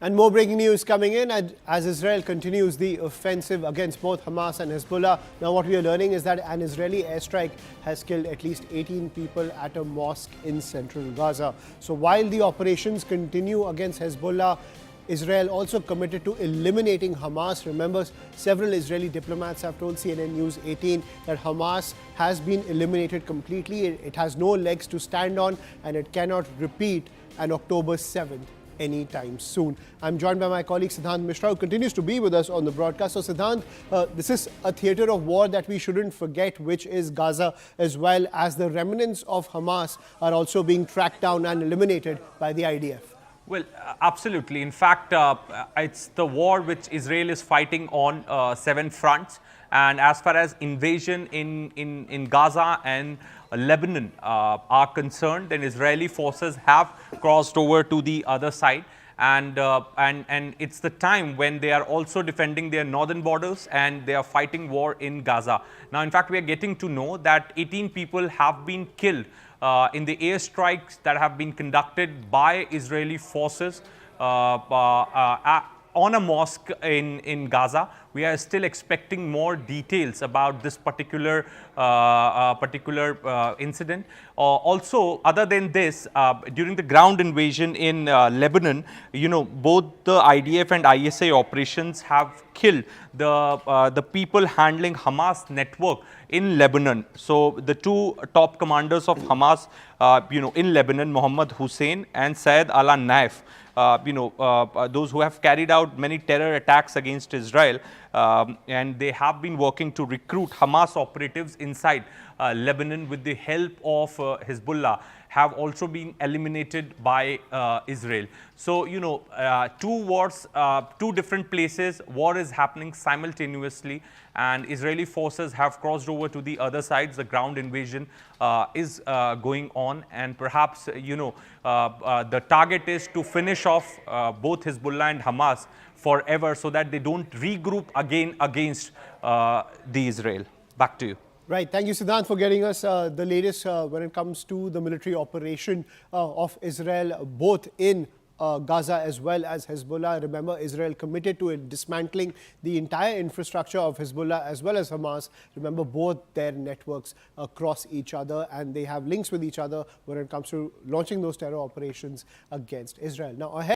And more breaking news coming in as Israel continues the offensive against both Hamas and Hezbollah. Now what we are learning is that an Israeli airstrike has killed at least 18 people at a mosque in central Gaza. So while the operations continue against Hezbollah, Israel also committed to eliminating Hamas. Remember, several Israeli diplomats have told CNN News 18 that Hamas has been eliminated completely. It has no legs to stand on and it cannot repeat an October 7th. Anytime soon. I'm joined by my colleague Siddhant Mishra, who continues to be with us on the broadcast. So Siddhant, this is a theatre of war that we shouldn't forget, which is Gaza, as well as the remnants of Hamas are also being tracked down and eliminated by the IDF. Well, absolutely. In fact, it's the war which Israel is fighting on 7 fronts. And as far as invasion in Gaza and Lebanon are concerned, then Israeli forces have crossed over to the other side. And it's the time when they are also defending their northern borders and they are fighting war in Gaza. Now, in fact, we are getting to know that 18 people have been killed in the airstrikes that have been conducted by Israeli forces on a mosque in Gaza. We are still expecting more details about this particular incident. Also, other than this, during the ground invasion in Lebanon, both the IDF and ISA operations have killed the people handling Hamas network in Lebanon. So the two top commanders of Hamas, in Lebanon, Mohammed Hussein and Saeed al-Naif, those who have carried out many terror attacks against Israel, and they have been working to recruit Hamas operatives inside Lebanon with the help of Hezbollah, have also been eliminated by Israel. So, two wars, two different places, war is happening simultaneously, and Israeli forces have crossed over to the other sides. The ground invasion is going on, and perhaps, the target is to finish off both Hezbollah and Hamas forever so that they don't regroup again against the Israel. Back to you. Right. Thank you, Siddhant, for getting us the latest when it comes to the military operation of Israel, both in Gaza as well as Hezbollah. Remember, Israel committed to dismantling the entire infrastructure of Hezbollah as well as Hamas. Remember, both their networks cross each other and they have links with each other when it comes to launching those terror operations against Israel. Now, ahead